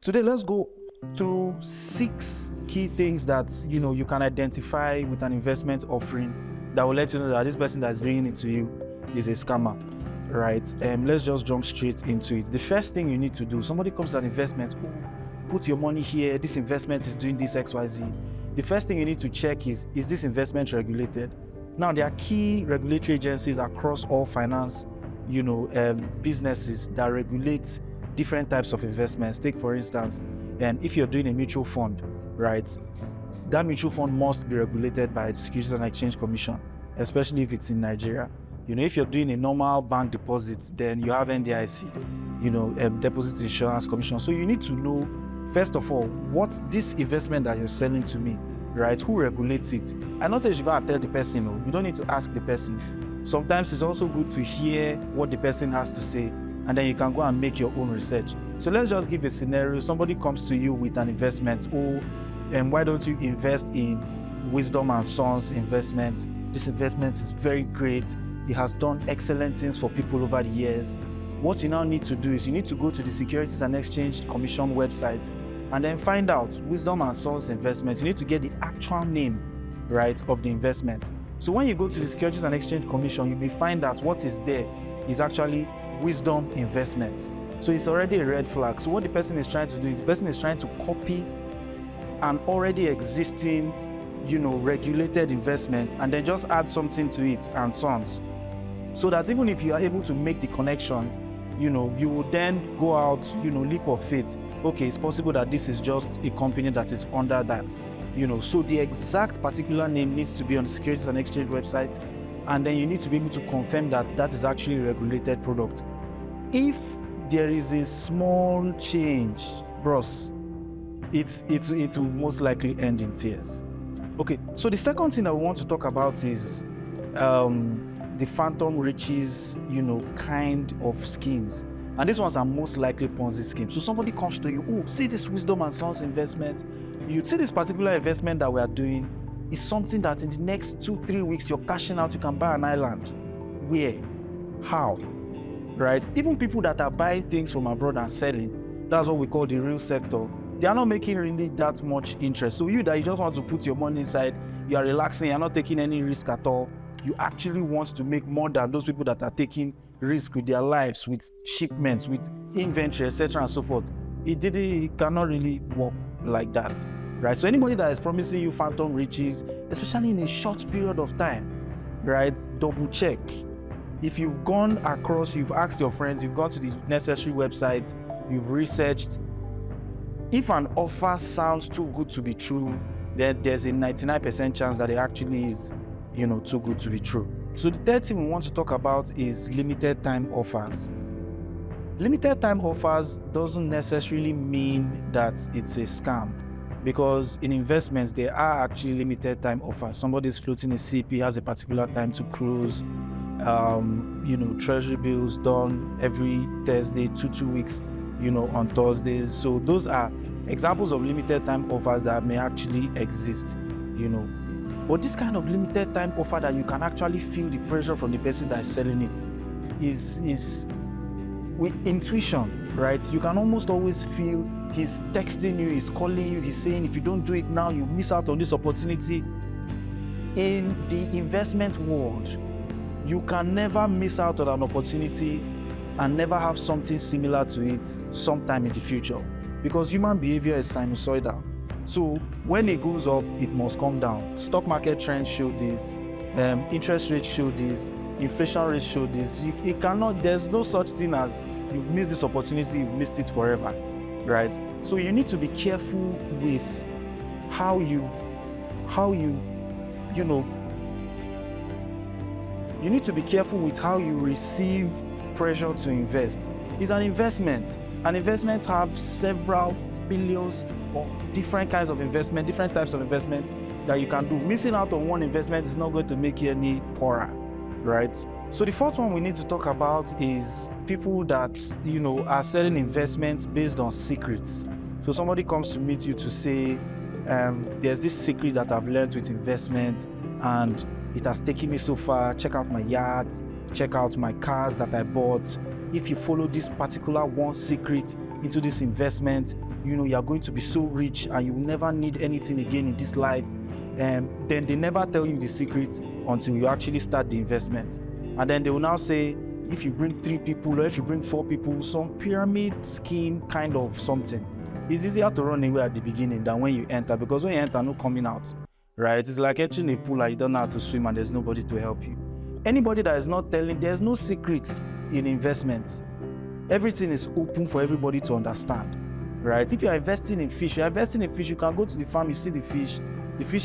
Today, let's go through 6 key things that you can identify with an investment offering that will let you know that this person that's bringing it to you is a scammer, right? Let's just jump straight into it. The first thing you need to do, somebody comes to an investment, put your money here, this investment is doing this XYZ. The first thing you need to check is this investment regulated? Now, there are key regulatory agencies across all finance, businesses that regulate different types of investments. Take, for instance, if you're doing a mutual fund, right? That mutual fund must be regulated by the Securities and Exchange Commission, especially if it's in Nigeria. If you're doing a normal bank deposit, then you have NDIC, Deposit Insurance Commission. So you need to know, first of all, what this investment that you're selling to me, right? Who regulates it? I not say you should go and tell the person, no. You don't need to ask the person. Sometimes it's also good to hear what the person has to say, and then you can go and make your own research. So let's just give a scenario. Somebody comes to you with an investment. Why don't you invest in Wisdom and Sons investment? This investment is very great. It has done excellent things for people over the years. What you now need to do is you need to go to the Securities and Exchange Commission website and then find out Wisdom and Sons investments. You need to get the actual name, right, of the investment. So when you go to the Securities and Exchange Commission, you may find that what is there is actually Wisdom Investments. So it's already a red flag. So what the person is trying to do is the person is trying to copy an already existing, regulated investment and then just add something to it and sons. So that even if you are able to make the connection, you will then go out, leap of faith. Okay, it's possible that this is just a company that is under that. So the exact particular name needs to be on the Securities and Exchange website, and then you need to be able to confirm that that is actually a regulated product. If there is a small change, bros, it will most likely end in tears. Okay, so the second thing that we want to talk about is the phantom riches, kind of schemes. And these ones are most likely Ponzi schemes. So somebody comes to you, see this Wisdom and Sons investment. You see this particular investment that we are doing is something that in the next 2-3 weeks you're cashing out, you can buy an island. Where? How? Right? Even people that are buying things from abroad and selling, that's what we call the real sector. They are not making really that much interest. So you just want to put your money inside, you are relaxing, you're not taking any risk at all. You actually want to make more than those people that are taking risk with their lives, with shipments, with inventory, etc. and so forth. It cannot really work like that, right? So anybody that is promising you phantom riches, especially in a short period of time, right? Double check. If you've gone across, you've asked your friends, you've gone to the necessary websites, you've researched. If an offer sounds too good to be true, then there's a 99% chance that it actually is, too good to be true. So the third thing we want to talk about is limited time offers. Limited time offers doesn't necessarily mean that it's a scam, because in investments, there are actually limited time offers. Somebody's floating a CP, has a particular time to close, treasury bills done every Thursday, 2 weeks, on Thursdays. So those are examples of limited time offers that may actually exist, But this kind of limited time offer that you can actually feel the pressure from the person that is selling it is with intuition, right? You can almost always feel he's texting you, he's calling you, he's saying if you don't do it now, you miss out on this opportunity. In the investment world, you can never miss out on an opportunity and never have something similar to it sometime in the future, because human behavior is sinusoidal. So when it goes up, it must come down. Stock market trends show this, interest rates show this, inflation rates show this. There's no such thing as you've missed this opportunity, you've missed it forever, right? So you need to be careful with how you need to be careful with how you receive pressure to invest. It's an investment, and investments have several billions of different kinds of investment, different types of investment that you can do. Missing out on one investment is not going to make you any poorer, right? So the fourth one we need to talk about is people that, are selling investments based on secrets. So somebody comes to meet you to say, there's this secret that I've learned with investments and it has taken me so far. Check out my yachts, check out my cars that I bought. If you follow this particular one secret, into this investment, you're going to be so rich and you will never need anything again in this life. Then they never tell you the secret until you actually start the investment. And then they will now say, if you bring 3 people or if you bring 4 people, some pyramid scheme kind of something. It's easier to run away at the beginning than when you enter, because when you enter, no coming out, right? It's like entering a pool and you don't know how to swim and there's nobody to help you. Anybody that is not telling, there's no secrets in investments. Everything is open for everybody to understand, right? If you're investing in fish, you can go to the farm, you see the fish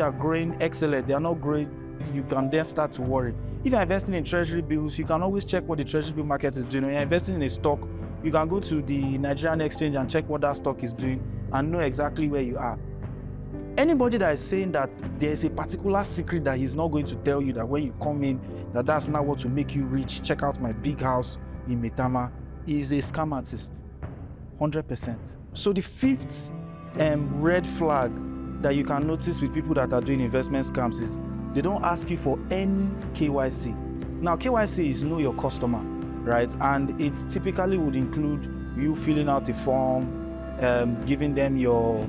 are growing excellent, they are not growing, you can then start to worry. If you're investing in treasury bills, you can always check what the treasury bill market is doing. When you're investing in a stock, you can go to the Nigerian exchange and check what that stock is doing and know exactly where you are. Anybody that is saying that there is a particular secret that he's not going to tell you, that when you come in, that's not what will make you rich, check out my big house in Metama, is a scam artist, 100%. So the 5th red flag that you can notice with people that are doing investment scams is they don't ask you for any KYC. Now, KYC is know your customer, right? And it typically would include you filling out a form, giving them your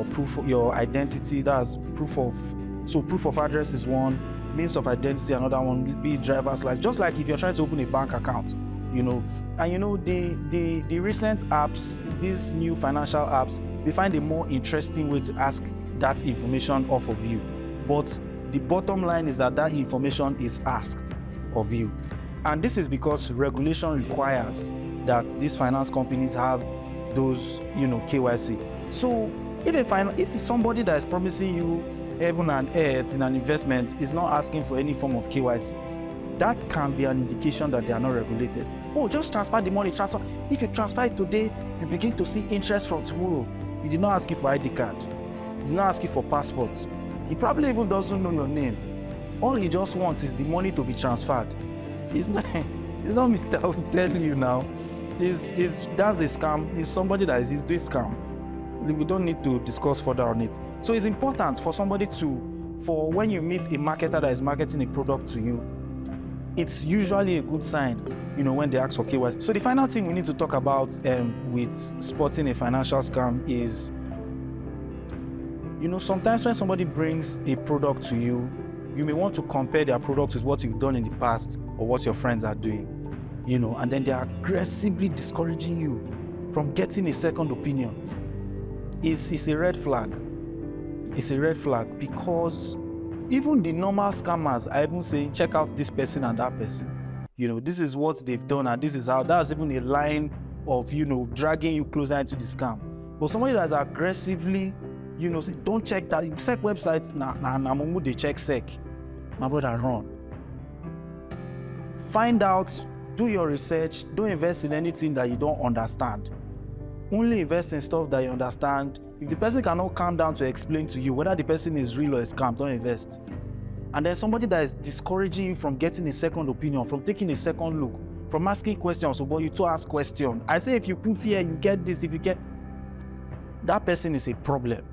proof, your identity. That's proof of address is one, means of identity another one, be driver's license. Just like if you're trying to open a bank account, And the recent apps, these new financial apps, they find a more interesting way to ask that information off of you. But the bottom line is that information is asked of you. And this is because regulation requires that these finance companies have those, KYC. So if somebody that is promising you heaven and earth in an investment is not asking for any form of KYC, that can be an indication that they are not regulated. Oh, just transfer the money, transfer. If you transfer it today, you begin to see interest from tomorrow. He did not ask you for ID card. He did not ask you for passports. He probably even doesn't know your name. All he just wants is the money to be transferred. It's not me that will tell you now. That's a scam. It's somebody that is doing scam. We don't need to discuss further on it. So it's important for somebody for when you meet a marketer that is marketing a product to you, it's usually a good sign, when they ask for KYC. So the final thing we need to talk about with spotting a financial scam is, sometimes when somebody brings a product to you, you may want to compare their product with what you've done in the past or what your friends are doing, and then they are aggressively discouraging you from getting a second opinion. It's a red flag. It's a red flag because even the normal scammers are even saying, check out this person and that person. This is what they've done and this is how. That's even a line of, dragging you closer into the scam. But somebody that's aggressively, say, don't check that. Sec websites, nah, they check sec. My brother, run. Find out, do your research. Don't invest in anything that you don't understand. Only invest in stuff that you understand. If the person cannot calm down to explain to you whether the person is real or a scam, don't invest. And then somebody that is discouraging you from getting a second opinion, from taking a second look, from asking questions, but you to ask questions. I say if you put here, you get this, if you get... That person is a problem.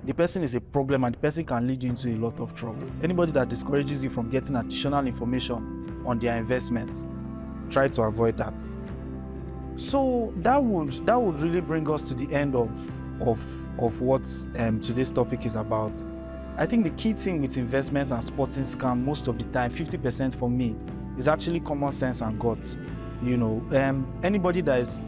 The person is a problem and the person can lead you into a lot of trouble. Anybody that discourages you from getting additional information on their investments, try to avoid that. So that would really bring us to the end of what today's topic is about. I think the key thing with investments and spotting scam most of the time, 50% for me, is actually common sense and guts.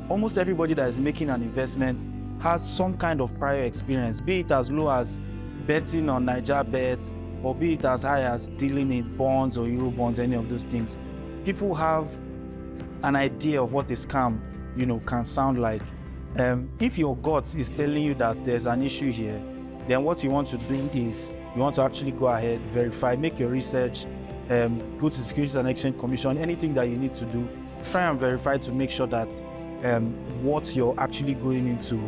Almost everybody that is making an investment has some kind of prior experience, be it as low as betting on NigerBet, or be it as high as dealing in bonds or Euro bonds, any of those things. People have an idea of what a scam, can sound like. If your gut is telling you that there's an issue here, then what you want to do is you want to actually go ahead, verify, make your research, go to Securities and Exchange Commission, anything that you need to do, try and verify to make sure that what you're actually going into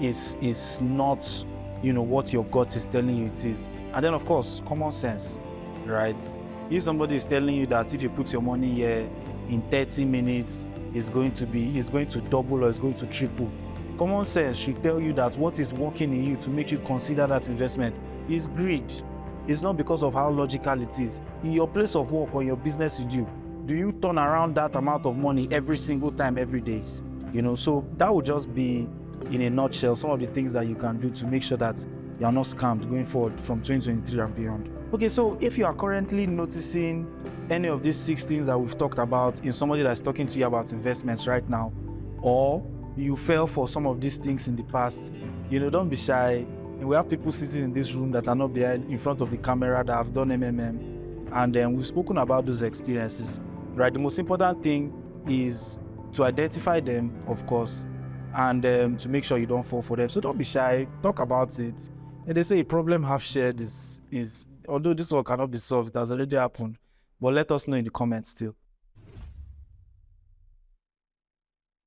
is not, what your gut is telling you it is. And then, of course, common sense, right? If somebody is telling you that if you put your money here in 30 minutes, it's going to double or it's going to triple, common sense should tell you that what is working in you to make you consider that investment is greed. It's not because of how logical it is. In your place of work or your business you do you turn around that amount of money every single time, every day? So that would just be, in a nutshell, some of the things that you can do to make sure that you are not scammed going forward from 2023 and beyond. Okay, so if you are currently noticing any of these 6 things that we've talked about in somebody that's talking to you about investments right now, or you fell for some of these things in the past, don't be shy. And we have people sitting in this room that are not behind in front of the camera that have done MMM, and we've spoken about those experiences, right? The most important thing is to identify them, of course, and to make sure you don't fall for them. So don't be shy, talk about it. And they say a problem half shared is although this one cannot be solved, it has already happened, but let us know in the comments still.